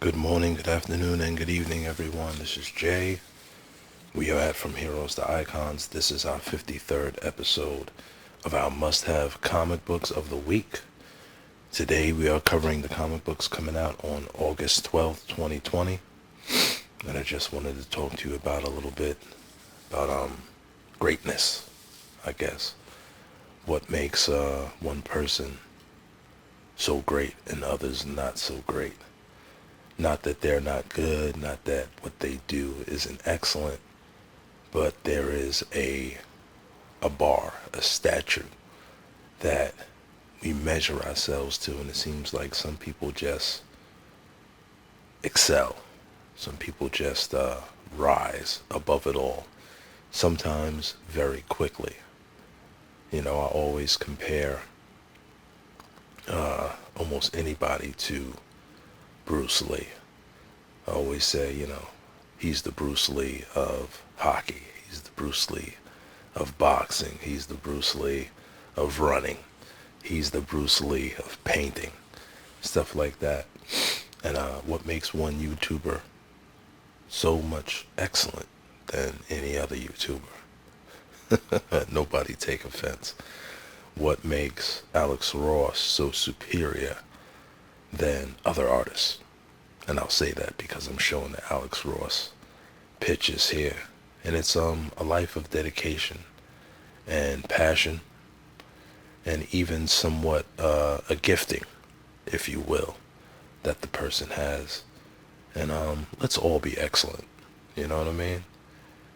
Good morning, good afternoon, and good evening, everyone. This is Jay. We are at From Heroes to Icons. This is our 53rd episode of our must have comic books of the week. Today, we are covering the comic books coming out on August 12th, 2020. And I just wanted to talk to you about a little bit about greatness, I guess. What makes one person so great and others not so great. Not that they're not good, not that what they do isn't excellent, but there is a bar, a statute that we measure ourselves to, and it seems like some people just excel. Some people just rise above it all, sometimes very quickly. I always compare almost anybody to Bruce Lee. I always say, he's the Bruce Lee of hockey. He's the Bruce Lee of boxing. He's the Bruce Lee of running. He's the Bruce Lee of painting. Stuff like that. And what makes one YouTuber so much excellent than any other YouTuber? Nobody take offense. What makes Alex Ross so superior than other artists? And I'll say that because I'm showing the Alex Ross pictures here. And it's a life of dedication and passion and even somewhat a gifting, if you will, that the person has. And let's all be excellent. You know what I mean?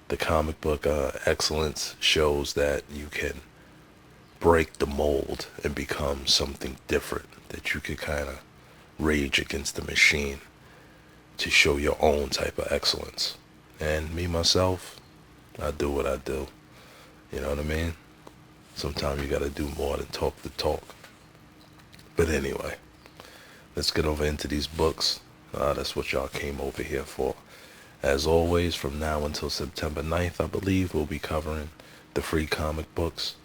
The comic book excellence shows that you can break the mold and become something different, that you could kind of rage against the machine to show your own type of excellence. And me, myself, I do what I do. You know what I mean? Sometimes you gotta do more than talk the talk. But anyway, let's get over into these books. That's what y'all came over here for. As always, from now until September 9th, I believe, we'll be covering the free comic books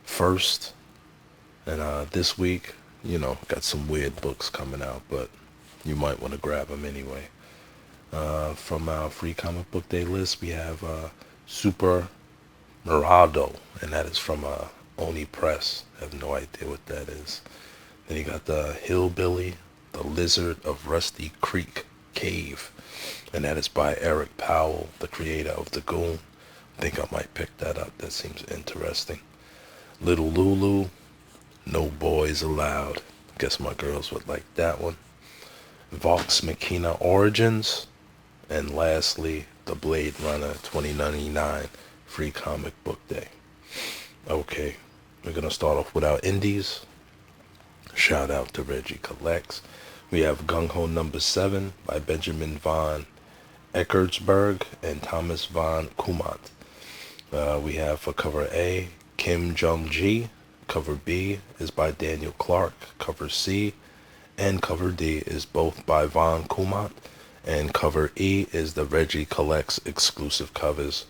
first. And this week, got some weird books coming out, but you might want to grab them anyway. From our free comic book day list, we have Super Mirado, and that is from Oni Press. I have no idea what that is. Then you got the Hillbilly, the Lizard of Rusty Creek Cave, and that is by Eric Powell, the creator of The Goon. I think I might pick that up. That seems interesting. Little Lulu, No Boys Allowed. Guess my girls would like that one. Vox Machina Origins, and lastly, the Blade Runner 2099 free comic book day. Okay, we're gonna start off with our indies. Shout out to Reggie Collects. We have Gung Ho number 7 by Benjamin von Eckertsberg and Thomas von Kumant. We have for cover A, Kim Jong-ji. Cover B is by Daniel Clark. Cover C and cover D is both by Von Kumant. And cover E is the Reggie Collects exclusive covers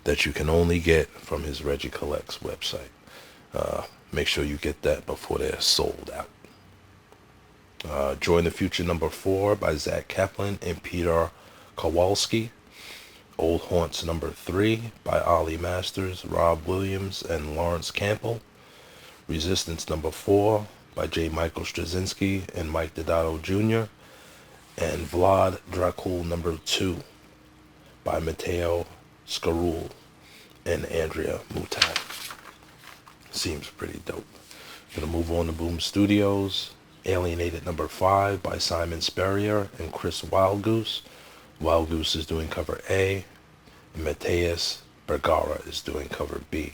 that you can only get from his Reggie Collects website. Make sure you get that before they're sold out. Join the Future number 4 by Zach Kaplan and Peter Kowalski. Old Haunts number 3 by Ollie Masters, Rob Williams, and Lawrence Campbell. Resistance number 4 by J. Michael Straczynski and Mike Deodato Jr. And Vlad Dracul number 2 by Matteo Scarul and Andrea Mutai. Seems pretty dope. Gonna move on to Boom Studios. Alienated number 5 by Simon Spurrier and Chris Wildgoose. Wildgoose is doing cover A, and Mateus Bergara is doing cover B.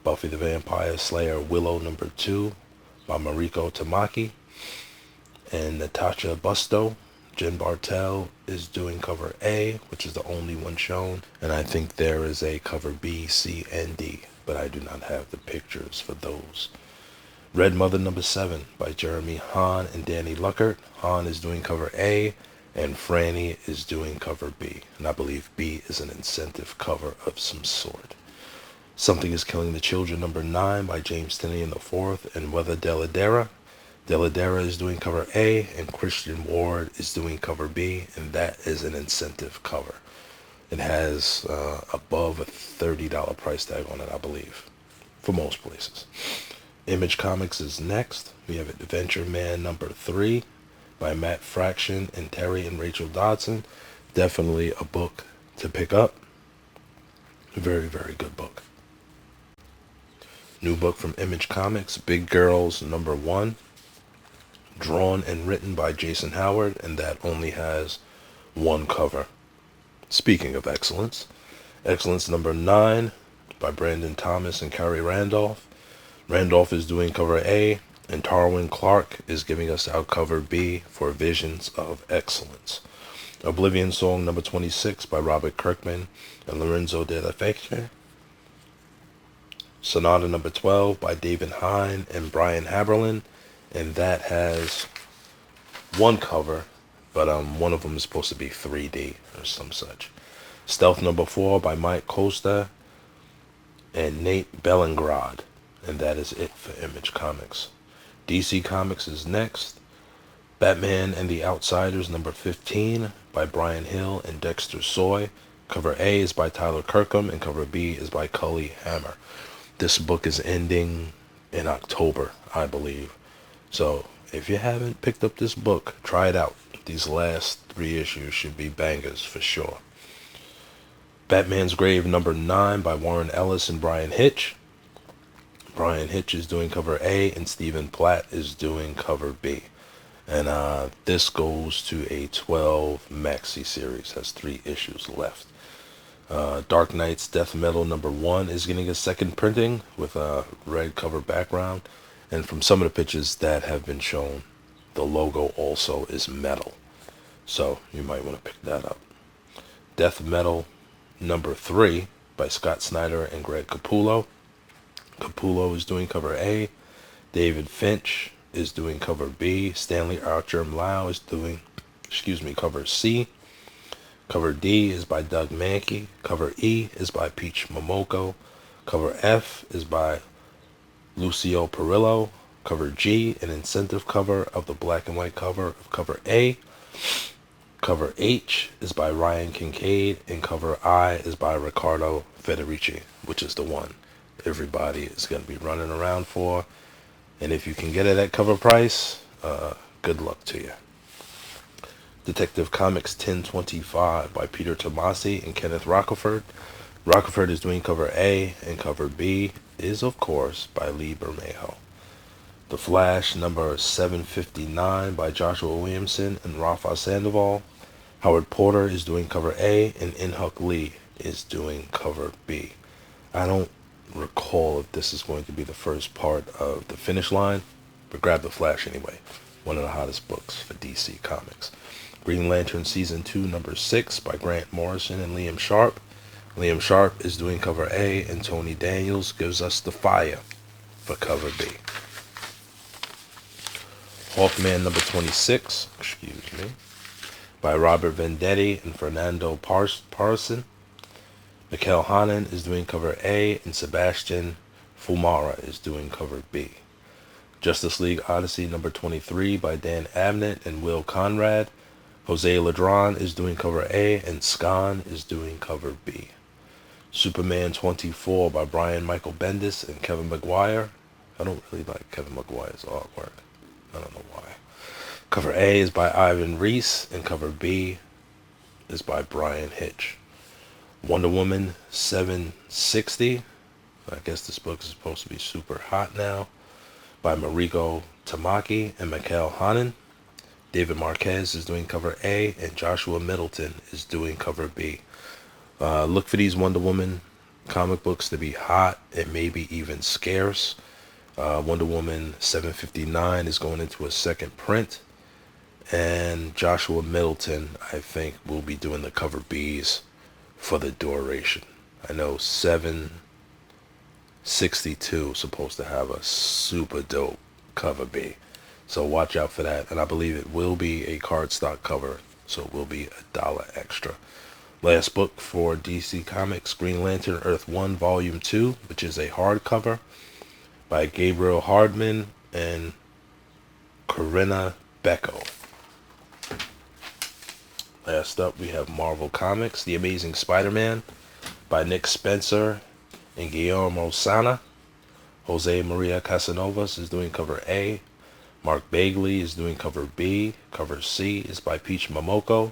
Buffy the Vampire Slayer Willow number 2 by Mariko Tamaki and Natasha Busto. Jen Bartel is doing cover A, which is the only one shown, and I think there is a cover B, C, and D, but I do not have the pictures for those. Red Mother number 7 by Jeremy Hahn and Danny Luckert. Hahn is doing cover A, and Franny is doing cover B, and I believe B is an incentive cover of some sort. Something is Killing the Children number 9 by James Tinian IV and Weather Deladera. Deladera is doing cover A, and Christian Ward is doing cover B, and that is an incentive cover. It has above a $30 price tag on it, I believe, for most places. Image Comics is next. We have Adventure Man number 3 by Matt Fraction and Terry and Rachel Dodson. Definitely a book to pick up. Very, very good book. New book from Image Comics, Big Girls number 1, drawn and written by Jason Howard, and that only has one cover. Speaking of excellence, Excellence number 9 by Brandon Thomas and Carrie Randolph. Randolph is doing cover A, and Tarwin Clark is giving us our cover B for Visions of Excellence. Oblivion Song number 26 by Robert Kirkman and Lorenzo de la Fecce. Sonata number 12 by David Hine and Brian Haberlin, and that has one cover, but one of them is supposed to be 3D or some such. Stealth number 4 by Mike Costa and Nate Bellingrad, and that is it for Image Comics. DC Comics is next. Batman and the Outsiders number 15 by Brian Hill and Dexter Soy. Cover A is by Tyler Kirkham and cover B is by Cully Hammer. This book is ending in October, I believe. So if you haven't picked up this book, try it out. These last 3 issues should be bangers for sure. Batman's Grave number 9 by Warren Ellis and Brian Hitch. Brian Hitch is doing cover A and Stephen Platt is doing cover B. And this goes to a 12 maxi series. Has 3 issues left. Dark Knight's Death Metal number 1 is getting a second printing with a red cover background. And from some of the pictures that have been shown, the logo also is metal. So you might want to pick that up. Death Metal number 3 by Scott Snyder and Greg Capullo. Capullo is doing cover A. David Finch is doing cover B. Stanley Archer-Mlau is doing, cover C. Cover D is by Doug Mankey. Cover E is by Peach Momoko. Cover F is by Lucio Perillo. Cover G, an incentive cover of the black and white cover of cover A. Cover H is by Ryan Kincaid, and cover I is by Riccardo Federici, which is the one everybody is going to be running around for. And if you can get it at cover price, good luck to you. Detective Comics 1025 by Peter Tomasi and Kenneth Rocafort. Rocafort is doing cover A, and cover B is, of course, by Lee Bermejo. The Flash number 759 by Joshua Williamson and Rafa Sandoval. Howard Porter is doing cover A, and Inhuck Lee is doing cover B. I don't recall if this is going to be the first part of the finish line, but grab The Flash anyway. One of the hottest books for DC Comics. Green Lantern Season 2 number 6 by Grant Morrison and Liam Sharp. Liam Sharp is doing cover A, and Tony Daniels gives us The Fire for cover B. Hawkman number 26, by Robert Vendetti and Fernando Parson. Mikkel Hannen is doing cover A, and Sebastian Fumara is doing cover B. Justice League Odyssey number 23 by Dan Abnett and Will Conrad. Jose Ladron is doing cover A, and Scan is doing cover B. Superman 24 by Brian Michael Bendis and Kevin Maguire. I don't really like Kevin Maguire's artwork. I don't know why. Cover A is by Ivan Reese, and cover B is by Brian Hitch. Wonder Woman 760. I guess this book is supposed to be super hot now. By Mariko Tamaki and Mikkel Hannen. David Marquez is doing cover A, and Joshua Middleton is doing cover B. Look for these Wonder Woman comic books to be hot and maybe even scarce. Wonder Woman 759 is going into a second print. And Joshua Middleton, I think, will be doing the cover Bs for the duration. I know 762 is supposed to have a super dope cover B. So watch out for that. And I believe it will be a cardstock cover, so it will be $1 extra. Last book for DC Comics, Green Lantern Earth 1 Volume 2, which is a hardcover by Gabriel Hardman and Corinna Becco. Last up, we have Marvel Comics, The Amazing Spider-Man by Nick Spencer and Guillermo Sana. Jose Maria Casanovas is doing cover A. Mark Bagley is doing cover B. Cover C is by Peach Momoko.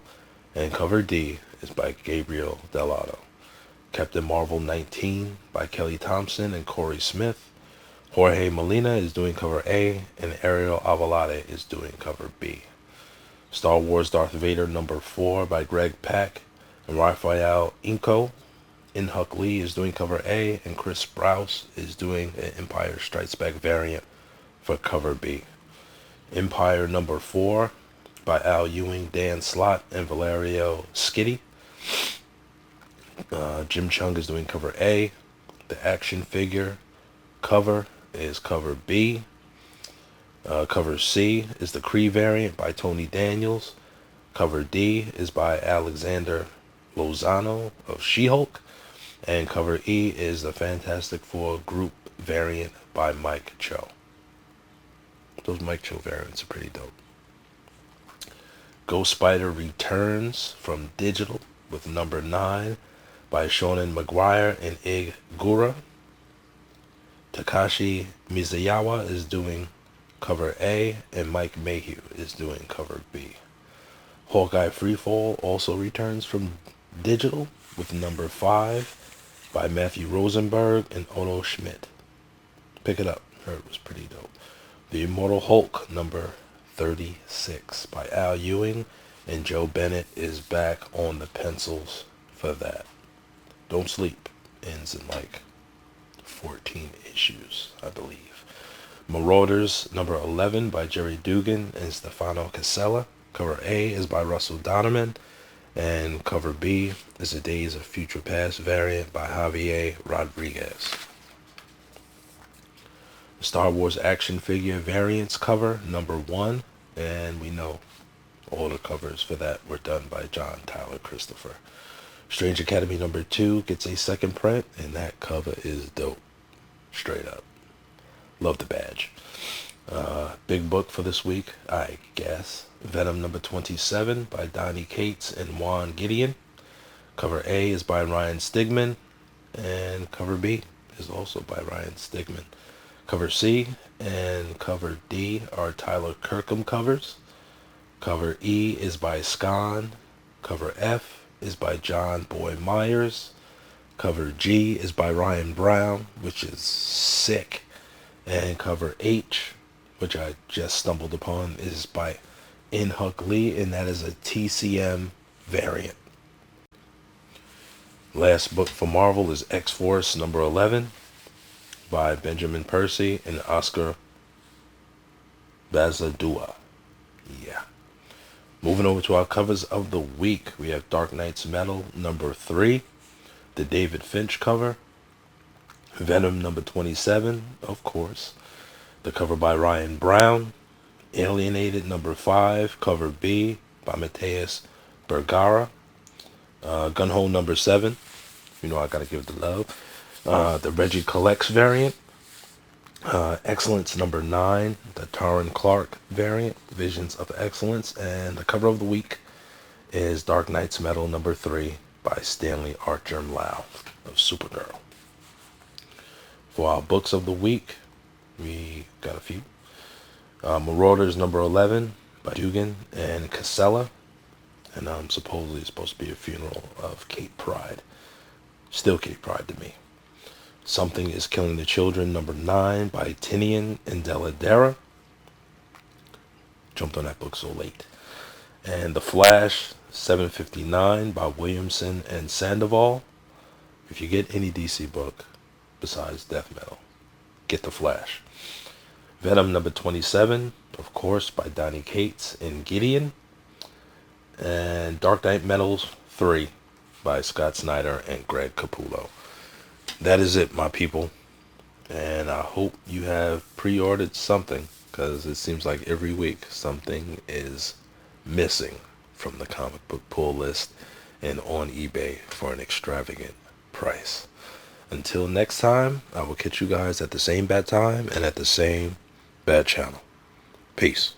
And cover D is by Gabriel Dell'Otto. Captain Marvel 19 by Kelly Thompson and Corey Smith. Jorge Molina is doing cover A, and Ariel Avalade is doing cover B. Star Wars Darth Vader number 4 by Greg Pak and Raphael Inco. In-Huk Lee is doing cover A, and Chris Sprouse is doing an Empire Strikes Back variant for cover B. Empire number 4 by Al Ewing, Dan Slott, and Valerio Skitty. Jim Chung is doing cover A. The action figure cover is cover B. Cover C is the Kree variant by Tony Daniels. Cover D is by Alexander Lozano of She-Hulk. And cover E is the Fantastic Four group variant by Mike Cho. Those Mike Cho variants are pretty dope. Ghost Spider returns from digital with number 9 by Shonen Maguire and Ig Gura. Takashi Mizuyawa is doing cover A, and Mike Mayhew is doing cover B. Hawkeye Freefall also returns from digital with number 5 by Matthew Rosenberg and Otto Schmidt. Pick it up. Heard it was pretty dope. The Immortal Hulk number 36 by Al Ewing and Joe Bennett is back on the pencils for that. Don't Sleep ends in like 14 issues, I believe. Marauders number 11 by Jerry Dugan and Stefano Casella. Cover A is by Russell Donnerman, and cover B is the Days of Future Past variant by Javier Rodriguez. Star Wars action figure variants cover number 1, and we know all the covers for that were done by John Tyler Christopher. Strange Academy number 2 gets a second print, and that cover is dope. Straight up. Love the badge. Big book for this week, I guess. Venom number 27 by Donnie Cates and Juan Gideon. Cover A is by Ryan Stigman, and cover B is also by Ryan Stigman. Cover C and cover D are Tyler Kirkham covers. Cover E is by Scon. Cover F is by John Boy Myers. Cover G is by Ryan Brown, which is sick. And cover H, which I just stumbled upon, is by In-Huk Lee, and that is a TCM variant. Last book for Marvel is X-Force number 11 by Benjamin Percy and Oscar Bazadua. Yeah. Moving over to our covers of the week, we have Dark Knight's Metal number 3, the David Finch cover. Venom number 27, of course. The cover by Ryan Brown. Alienated number 5, cover B by Mateus Bergara. Gunhole number 7. You know I gotta give the love. The Reggie Collects variant. Excellence number 9, the Taran Clark variant, Visions of Excellence. And the cover of the week is Dark Knight's Metal number 3 by Stanley Archer Lau of Supergirl. For our books of the week, we got a few. Marauders number 11 by Dugan and Casella. And supposedly it's supposed to be a funeral of Kate Pride. Still Kate Pride to me. Something is Killing the Children number 9 by Tinian and Deladera. Jumped on that book so late. And The Flash 759 by Williamson and Sandoval. If you get any DC book besides Death Metal, get The Flash. Venom number 27, of course, by Donnie Cates and Gideon. And Dark Knight Metals 3 by Scott Snyder and Greg Capullo. That is it, my people. And I hope you have pre-ordered something, because it seems like every week something is missing from the comic book pull list and on eBay for an extravagant price. Until next time, I will catch you guys at the same bad time and at the same bad channel. Peace.